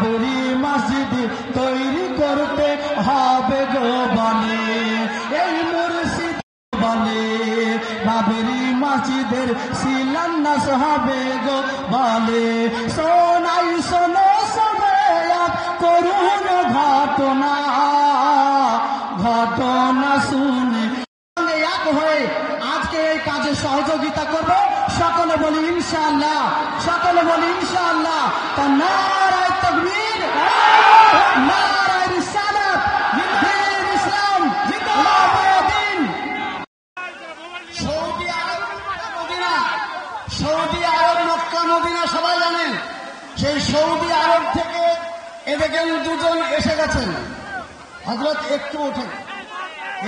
বাবরি মসজিদ তৈরি করতে হবে গো বলে, এই মুর্শিদ বলে বাবরি মসজিদের শিলান্যাস হবে গো বলে। শোনাই শোনো সবে করুণ ঘটনা, ঘটনা শুনে এক হয়ে আজকে এই কাজে সহযোগিতা করবো। সকলে বলি ইনশাআল্লাহ, সকলে বলি ইনশাআল্লাহ। তা নারায়ে তাকবীর, নারায়ে রিসালাত, দ্বীন ইসলাম জিন্দাবাদ। সৌদি আরব মদিনা, সৌদি আরব মক্কা মদিনা সবাই জানেন। সেই সৌদি আরব থেকে এদিকে দুজন এসে গেছেন। হযরত একটু ওঠেন,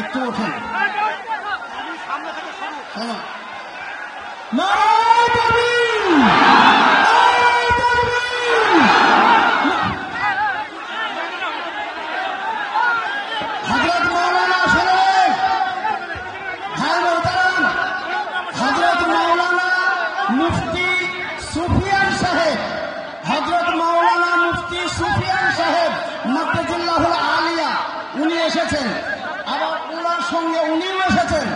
একটু ওঠেন। নারায়ে তাকবীর, নারায়ে তাকবীর। হযরত মাওলানা সাহেব, ভাই মোহতারাম, হযরত মাওলানা মুফতি সুফিয়ান সাহেব, হযরত মাওলানা মুফতি সুফিয়ান সাহেব মাকতাজুল্লাহুল আলিয়া উনি এসেছেন। আবার ওনার সঙ্গে উনিও এসেছেন।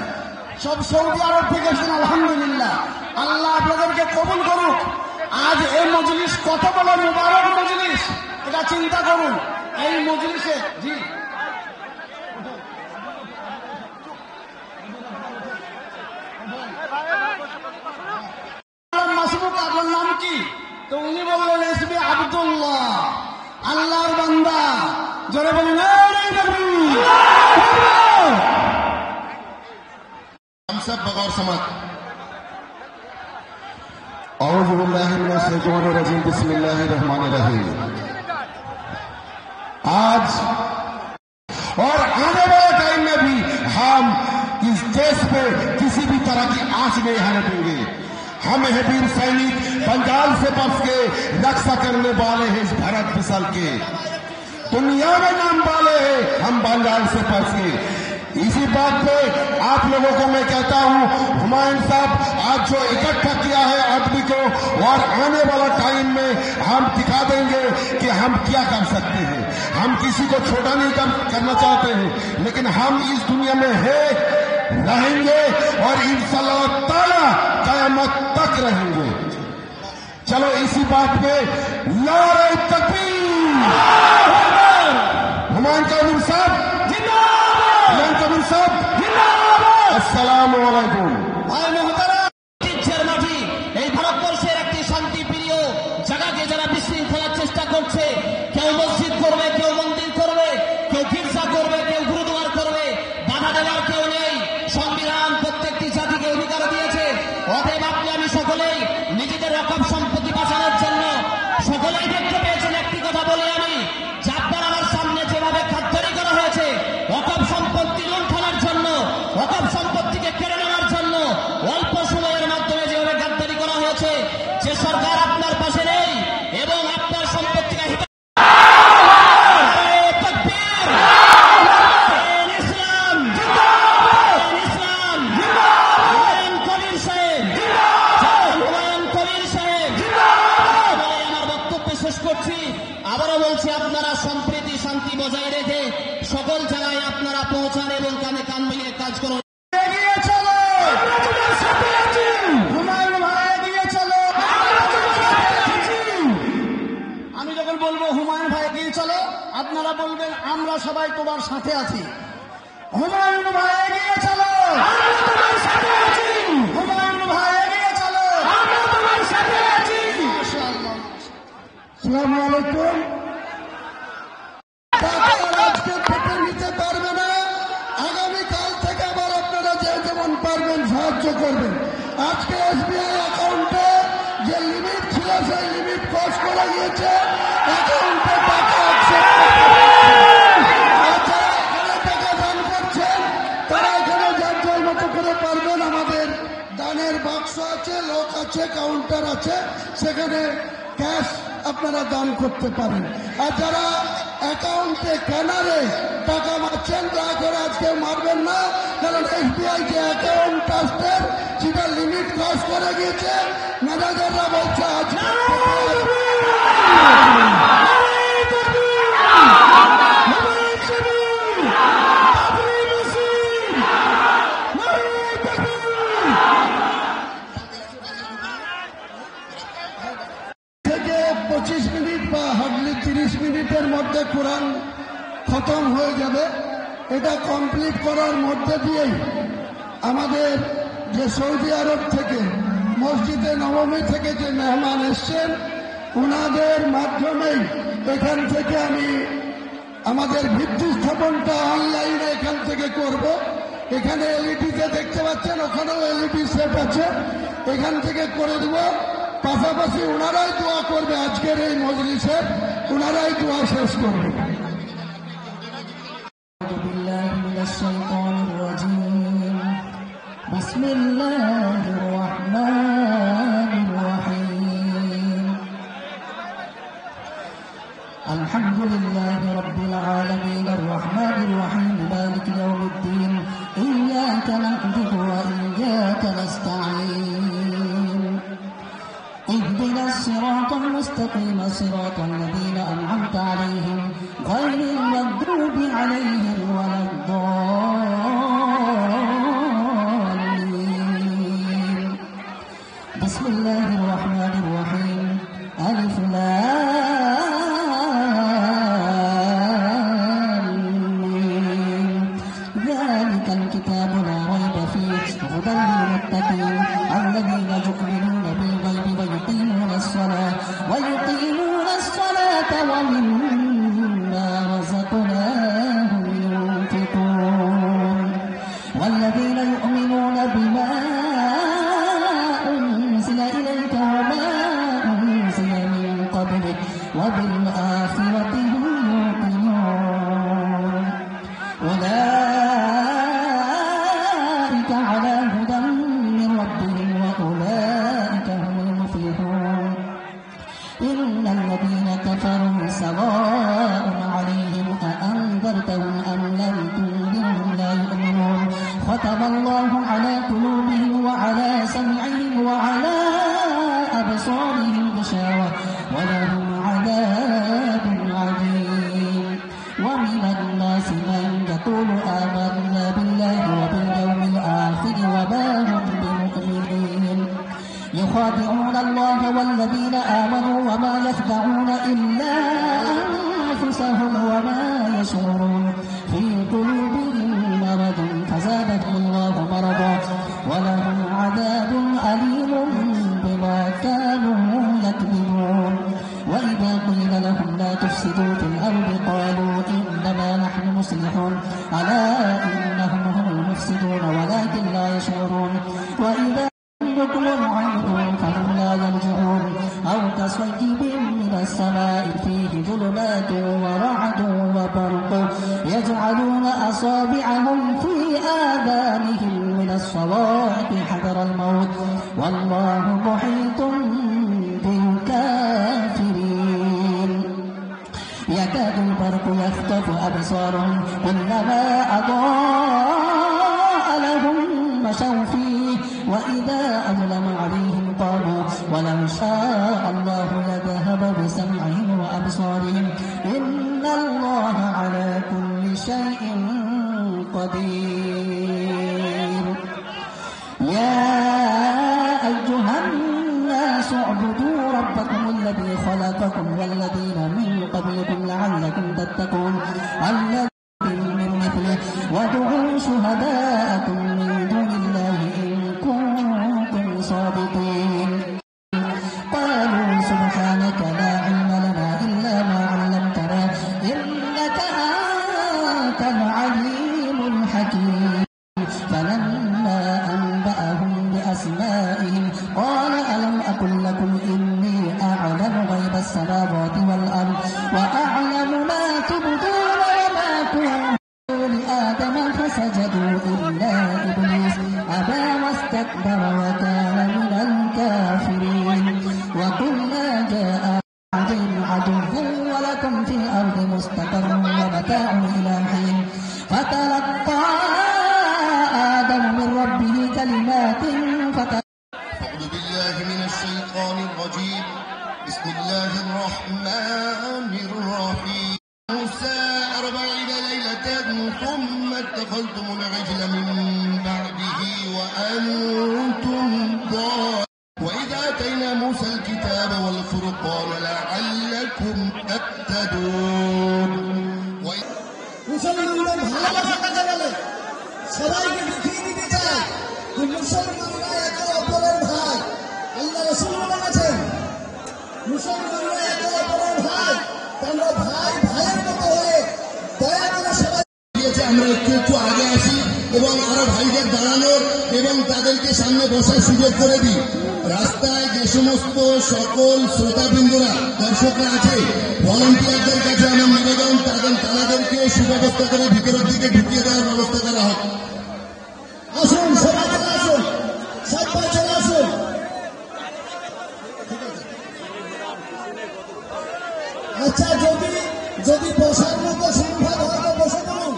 সব সৌদি আরব থেকে এসেছেন। আলহামদুলিল্লাহ, আল্লাহ আপনাদেরকে কবুল করুক। আজ এই মজলিস কত বড় মুবারক মজলিস, এটা চিন্তা করুন। এই মজলিসে জি মাসুক, আপনার নাম কি? তো উনি বললেন এসবি আব্দুল্লাহ, আল্লাহর বান্দা। জোরে বলি নারায়ে তাকবীর। हम सब बगौर समझ औज़ु बिल्लाहि मिनश शैतानिर रजीम, बिस्मिल्लाहिर रहमानिर रहीम। आज और आने वाले टाइम में भी हम इस देश पे किसी भी तरह की आंच नहीं आने देंगे। हम है वीर सैनिक, बंगाल से बस के रक्षा करने वाले हैं इस भारत मिसाल के, दुनिया में नाम वाले हैं हम बंगाल से बस के। इसी बात पे आप लोगों को मैं कहता हूं, हुमायूं साहब आज जो इकट्ठा किया है आदमी को, और आने वाला टाइम में हम दिखा देंगे कि हम क्या कर सकते हैं। हम किसी को छोटा नहीं करना चाहते हैं, लेकिन हम इस दुनिया में है, रहेंगे और इंशाअल्लाह ताला क़यामत तक रहेंगे। चलो इसी बात पे नारे तकबीर। हुमायूं कबीर साहब আসসালামু আলাইকুম। ভাই মোহতারাম, ইচ্ছার মাটি এই ভারতবর্ষের একটি শান্তিপ্রিয় জায়গাকে যারা বিশৃঙ্খলার চেষ্টা করছে, কেউ মসজিদ করবে, কেউ মন্দির করবে, কেউ গির্জা করবে, কেউ গুরুদুয়ার করবে, বাধা দেওয়ার কেউ নেই। সংবিধান প্রত্যেকটি জাতিকে অধিকার দিয়েছে। অতএব আপনি আমি সকলেই নিজেদের রকম সম্পত্তি বাঁচানোর জন্য সকলেই দেখতে পেয়েছেন। একটি কথা বলি আমি, যে আপনার আমার সামনে যেভাবে খাদ্যারি করা হয়েছে ওয়াকফ সম্পত্তি লুণ্ঠনের জন্য, ওয়াকফ সম্পত্তিকে কেড়ে নেওয়ার জন্য অল্প সময়ের মাধ্যমে যেভাবে গাদ্দারি করা হয়েছে, যে সরকার আপনার পাশে নেই এবং আপনার সম্পত্তিকে আবারও বলছি, আপনারা সম্প্রীতি শান্তি বজায় রেখে সকল জায়গায় আপনারা পৌঁছান এবং কানে কান মিলিয়ে কাজ করুন। এগিয়ে চলো, হুমায়ুন ভাই এগিয়ে চলো। আমি যখন বলবো হুমায়ুন ভাই এগিয়ে চলো, আপনারা বলবেন আমরা সবাই তোমার সাথে আছি। হুমায়ুন ভাই এগিয়ে চলো, হুমায়ুন ভাই এগিয়ে চলো, আমরা তোমার সাথে আছি। মাশাআল্লাহ। আসসালামু আলাইকুম। আজকে পেটে নিতে পারবে না, আগামীকাল থেকে আবার আপনারা যে যেমন পারবেন সাহায্য করবেন। আজকে এসবিআই অ্যাকাউন্টে যে লিমিট ছিল সেই লিমিট ক্রস করে গিয়েছে, অ্যাকাউন্টে টাকা টাকা দান করছেন, তারা এখানে যার যার মতো করে পারবেন। আমাদের দানের বাক্স আছে, লোক আছে, কাউন্টার আছে, সেখানে ক্যাশ আপনারা দান করতে পারেন। আর যারা অ্যাকাউন্টে ক্যানারে টাকা মারছেন, দয়া করে আজকে মারবেন না, কারণ এসবিআই যে অ্যাকাউন্ট ট্রাস্টের সেটা লিমিট ক্রস করে গিয়েছে। ম্যানেজাররা বলছে আজকে 30 মিনিটের মধ্যে কোরআন খতম হয়ে যাবে। এটা কমপ্লিট করার মধ্যে দিয়েই আমাদের যে সৌদি আরব থেকে মসজিদে নবমী থেকে যে মেহমান এসছেন ওনাদের মাধ্যমেই এখান থেকে আমি আমাদের ভিত্তি স্থাপনটা অনলাইনে এখান থেকে করব। এখানে এলইডিতে দেখতে পাচ্ছেন, ওখানেও এলইডি সেট আছে, এখান থেকে করে দেব। পাশাপাশি ওনারাই দোয়া করবে, আজকের এই মজলিসে ওনারাই দোয়া শেষ করবে। بسم الله الرحمن الرحيم الحمد لله رب العالمين الرحمن الرحيم مالك يوم الدين إياك نعبد وإياك نستعين اهدنا الصراط المستقيم صراط الذين أنعمت عليهم غير المغضوب عليهم ولا الضالين بسم الله الرحمن الرحيم ألف لام ميم ذلك الكتاب لا ريب فيه هدى للمتقين الذين يؤمنون بالغيب ويقيمون الصلاة ومما رزقناهم ينفقون والذين يؤمنون بما أنزل إليك وما أنزل من قبلك وبالآخرة هم يوقنون أولئك على هدى من ربهم وأولئك هم المفلحون إن الذين كفروا سواء عليهم أأنذرتهم أم لم تنذرهم لا يؤمنون ختم الله على قلوبهم وعلى سمعهم وعلى أبصارهم غشاوة ولهم عذاب عظيم ومن الناس من يقول آمنا بالله وباليوم الآخر وما هم بمؤمنين يخادعون الله والذين آمنوا وما يخدعون إلا أنفسهم وما يشعرون في قلوبهم مرض فزادهم الله مرضا ولهم عذاب أليم بما كانوا يكذبون وإذا قيل لهم لا تفسدوا في الأرض قالوا إنما نحن مصلحون ألا إنهم هم المفسدون ولكن لا يشعرون وإذا يكون عنهم فهم لا يرجعون أو كصيب من السماء فيه ظلمات ورعد وبرق يجعلون أصابعهم في آذانهم من الصواعق حذر الموت والله محيط بالكافرين يكاد البرق يخطف أبصارهم كلما أضاء لهم مشوا فيه وإذا أظلم عليهم قالوا ولو شاء الله لذهب بسمعهم وأبصارهم إن الله على كل شيء قدير يا أيها الناس اعبدوا ربكم الذي خلقكم والذين من قبلكم لعلكم تتقون الذي من مثله وادعوا شهداءكم من دون الله إن كنتم صادقين قالوا سبحانك لا علم لنا إلا ما علمتنا إنك أنت العليم الحكيم فلما أنبأهم بأسمائهم قال ألم أقل لكم إني أعلم غيب السماوات والأرض وأعلم ما تبدون وما كنتم لآدم فسجدوا إلا إبليس أبى واستكبر وكان من الكافرين وقلنا جاء عدو ولكم في الأرض مستقر ومتاع إلى حين فتلقى آدم من ربه كلمات أعوذ بالله من الشيطان الرجيم بسم الله الرحمن الرحيم موسى 40 ليلة ثم اتخذتم العجل من بعده وأنتم ضالون وإذ آتينا موسى الكتاب والفرقان لعلكم تهتدون মুসলমানদের ভালোবাসা কাকে বলে? সবাইকে দেখিয়ে দিতে চায় যে মুসলমানরা একে অপরের ভাই। আল্লাহ রাসূল বলেছেন মুসলমানরা একে অপরের ভাই, তোমরা ভাই ভাইয়ের মতো হয়ে দয়া করে সবাই দিয়েছে। আমরা একটু একটু আগে আসি এবং আরো ভাইদের দাঁড়ানোর এবং তাদেরকে সামনে বসার সুযোগ করে দিই। রাস্তায় যে সমস্ত সকল শ্রোতাবৃন্দরা দর্শকরা আছে, ভলান্টিয়ারদের কাছে আমার নিবেদন তাদেরকে সুব্যবস্থা করে ভিতরের দিকে ঢুকিয়ে দেওয়ার ব্যবস্থা করা হোক। আসুন, সবাই চলে আসুন, সবাই চলে আসুন। আচ্ছা, যদি বসার মতো সংখ্যা ধরো বসে পড়ুন,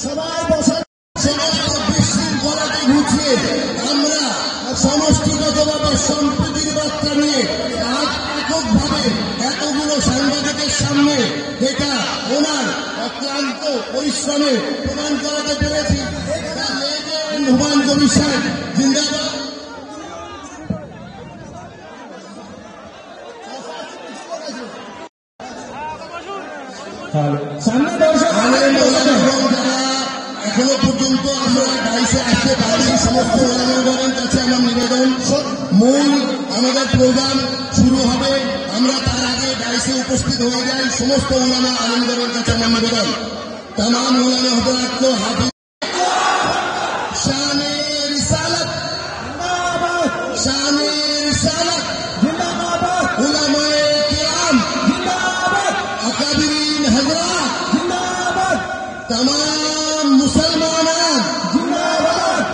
সবাই বসার বিশৃঙ্খলাকে ঘুচিয়ে আমরা সমষ্টিগতভাবে সম্প্রীতির বার্তা নিয়ে আজ এককভাবে এতগুলো সাংবাদিকের সামনে যেটা ওনার অক্লান্ত পরিশ্রমে প্রমাণ করাতে পেরেছি। হুমায়ুন কবির সাহেব জিন্দাবাদ। এখনো পর্যন্ত আমরা ডাইসে আসতে পারি, সমস্ত ওলামাদের কাছে আমার নিবেদন, মূল আমাদের প্রোগ্রাম শুরু হবে, আমরা তার আগে ডাইসে উপস্থিত হয়ে যাই। সমস্ত ওলামা আলমদের কাছে আমার নিবেদন, তাম ওলামা হযরত को হাফিজ শানে রিসালাত শানে রিসালাত জিন্দাবাদ, উলামায়ে কিরাম জিন্দাবাদ, আকাবিরিন হযরত জিন্দাবাদ, तमाम मुसलमान जिंदाबाद,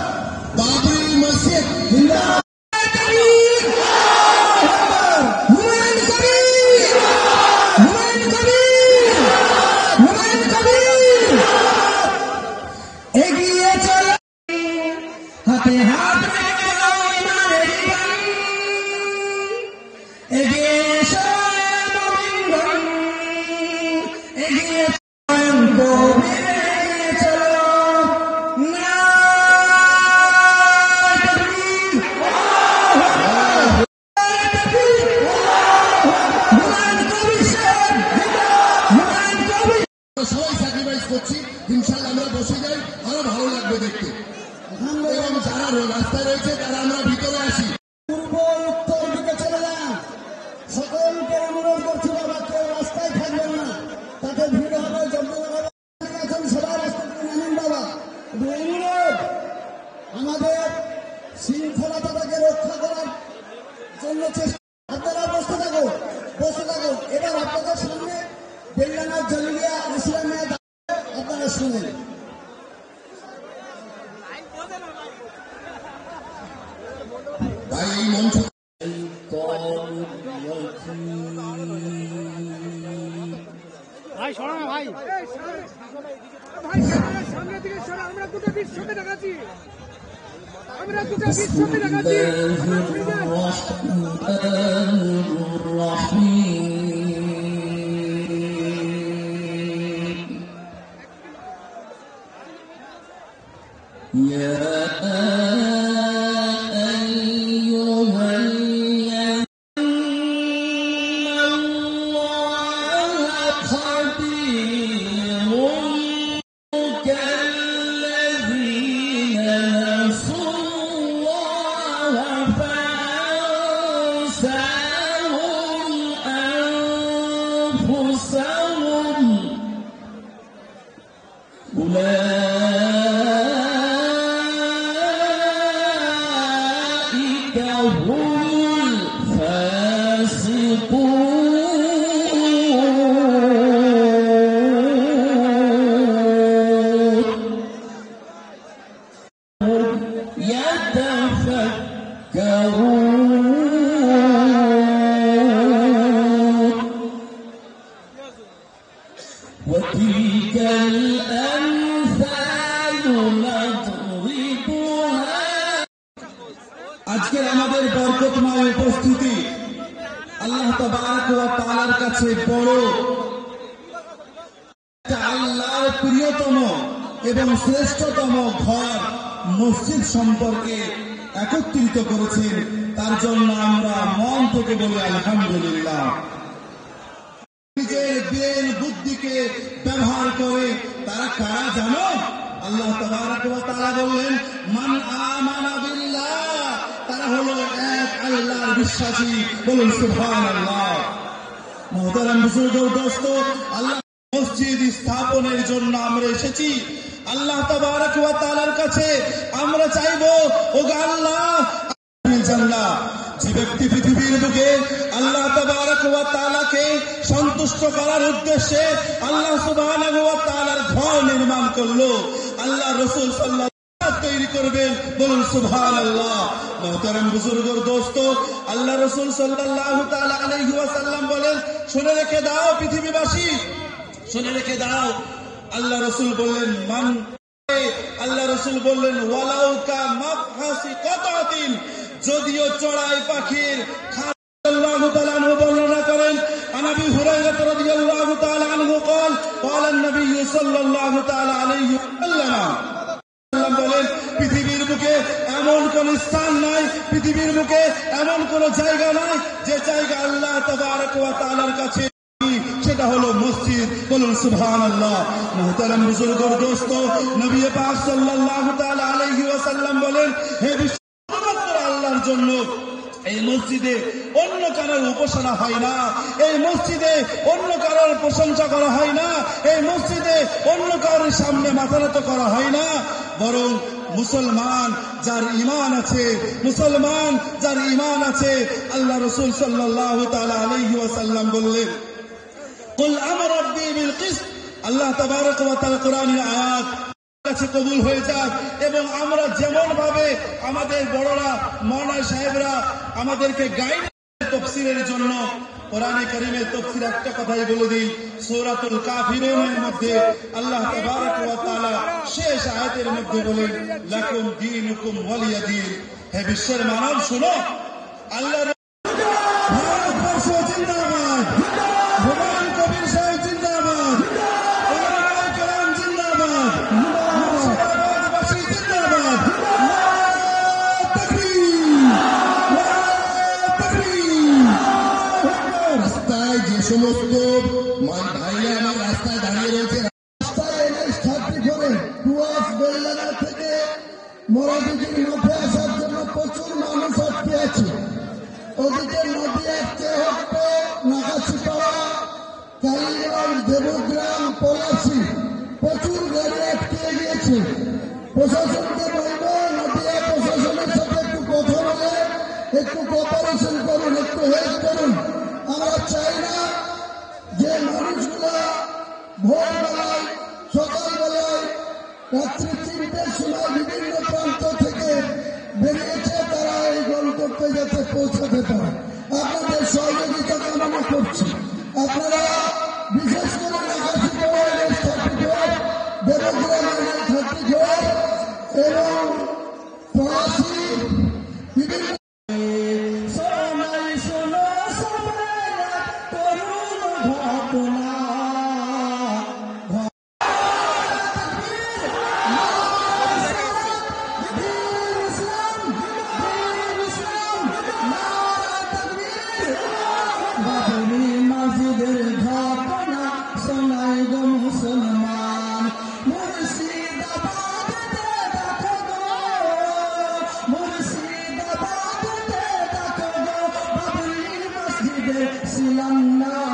बाबरी मस्जिद जिंदाबाद, हुमायूं कबीर एगिए चलो, हाथे हाथ রেখে দাও ইমানের গান, এগিয়ে এসো মুমিনগণ, এগিয়ে সবাই স্যাক্রিফাইস করছি। ইনশাল্লাহ আমরা বসে যাই, আরো ভালো লাগবে দেখতে। এবং যারা রাস্তায় রয়েছে তারা আমরা ভিতরে আসি। পূর্ব উত্তর দিকে চলে যান। সকলকে অনুরোধ করছি, বাবা কেউ রাস্তায় থাকবেন না, তাতে ভিড় হবে, জমজমাট হবে। এখন সবাই রাস্তা থেকে নামেন বাবা, অনুরোধ। আমাদের শৃঙ্খলতাটাকে রক্ষা করার জন্য চেষ্টা। আপনারা বসতে থাকুন, বসতে থাকুন। এবার আপনাদের সামনে বেল্লানা জলিয়া ইসলামে আপনারা শুনেন। ভাই এই মঞ্চ ভাই সরো না ভাই, ভাই সামনের দিকে সরো। আমরা দুটো বিশ ছবি দেখাচ্ছি, আমরা দুটো বিশ ছবি দেখাচ্ছি। أولئك هم الفاسقون يتفكرون وتلك الأمثال نضربها। আজকে আমাদের বরকতময় উপস্থিতি আল্লাহ তাবারক ওয়া তাআলার কাছে বড় আল্লাহর প্রিয়তম এবং শ্রেষ্ঠতম ঘর মসজিদ সম্পর্কে একত্রিত করেছেন। তার জন্য আমরা মন থেকে বলি আলহামদুলিল্লাহ। ব্রেন বুদ্ধিকে ব্যবহার করে তারা কারা জানো? আল্লাহ তাবারক ওয়া তাআলা বললেন মান আমানা বিল্লাহ, তারা হলো এক আল্লাহর বিশ্বাসী। বলুন সুবহানাল্লাহ। মুহতারাম বুজুর্গ দোস্ত, আল্লাহ মসজিদ স্থাপনের জন্য আমরা এসেছি। আল্লাহ তাবারক ওয়া তাআলার কাছে আমরা চাইবো, ওগো আল্লাহ জান্নাহ, যে ব্যক্তি পৃথিবীর বুকে আল্লাহ তাবারক ওয়া তাআলাকে সন্তুষ্ট করার উদ্দেশ্যে আল্লাহ সুবহানাহু ওয়া তাআলার ঘর নির্মাণ করলো, আল্লাহ রাসূল সাল্লাল্লাহু তৈরি করবেন। বলুন সুবহানাল্লাহ। মুহতারাম বুজুর্গ দোস্ত, আল্লাহ রাসূল সাল্লাল্লাহু তাআলা আলাইহি ওয়াসাল্লাম বলেন, শুনে রেখে দাও পৃথিবীবাসী, শুনে রেখে দাও। আল্লাহ রাসূল বললেন মান, আল্লাহ রাসূল বললেন ওয়ালাউ কা মাফহাসি কাতাতিন, যদিও চড়াই পাখির আল্লাহু তাআলা বর্ণনা করেন। আনাবি হুরায়রা রাদিয়াল্লাহু তাআলা আনহু قال قال النبي صلى الله تعالى عليه وسلم, বলেন পৃথিবীর বুকে এমন কোন স্থান নাই, পৃথিবীর বুকে এমন কোন জায়গা নাই যে জায়গা আল্লাহ তাবারক ওয়া তাআলার কাছে, সেটা হলো মসজিদ। বলুন সুবহানাল্লাহ। মুহতারাম বুজুর্গ দোস্ত, নবী পাক সাল্লাল্লাহু তাআলা আলাইহি ওয়াসাল্লাম বলেন, হে বিশ্ব আল্লাহর জন্য এই মসজিদে অন্য কারোর উপাসনা হয় না, এই মসজিদে অন্য কারোর প্রশংসা করা হয় না, এই মসজিদে অন্য কারোর সামনে মাথা নত করা হয় না, বরং মুসলমান যার ঈমান আছে, মুসলমান যার ঈমান আছে, আল্লাহ রাসূল সাল্লাল্লাহু তাআলা আলাইহি ওয়াসাল্লাম বললেন কুল আমর রাব্বি বিল কিসত, আল্লাহ তাবারক ওয়া তাআলা কোরআনের আয়াত কাছে কবুল হয়ে যাক। এবং আমরা যেমন ভাবে আমাদের বড়রা মাওলানা সাহেবরা আমাদেরকে গাইড তাফসীরের জন্য কোরআনে কারীমের তাফসীর একটা কথাই বলে দিই, সূরাতুল কাফিরুনের মধ্যে আল্লাহ তাবারক ওয়া তাআলা শেষ আয়াতের মধ্যে বলেন লাকুম দীনুকুম ওয়ালিয়া দীন। হে বিশ্বের মানব শুনো, আল্লাহ ভারতবর্ষ জিন্দাবাদ, হুমায়ুন কবির সাহেব জিন্দাবাদ, ওলামায়ে কেরাম জিন্দাবাদ, মুর্শিদাবাদবাসী জিন্দাবাদ, নারে তাকবীর, নারে তাকবীর। রাস্তায় যে সমস্ত ভাইরা আমার রাস্তায় দাঁড়িয়ে রয়েছে, রাস্তায় NH 34 টুয়ার্স বেলডাঙ্গা থেকে মোরাদিঘির মধ্যে আসার জন্য প্রচুর মানুষ আটকে আছে। ওদিকে নদী আটকে হচ্ছে নাগাছিপাড়া, কালীগঞ্জ, দেবগ্রাম, পলাশী, প্রচুর গাড়ি আটকে গিয়েছে। প্রশাসনকে বলবো, নদীয়া প্রশাসনের সাথে একটু কথা বলে একটু কোঅপারেশন করুন, একটু হেল্প করুন। আমরা চাই না যে মানুষগুলা ভোরবেলায়, সকালবেলায়, রাত্রি 3টের সময় বিভিন্ন প্রান্ত থেকে বেরিয়েছে, তারা এই গন্তব্যে যাতে পৌঁছাতে পারে। আপনাদের সহযোগিতা কামনা করছি। আপনারা বিশেষ করে নাগাছিপাড়া NH 34, দেবগ্রাম NH 34 এবং পলাশী বিভিন্ন Silanda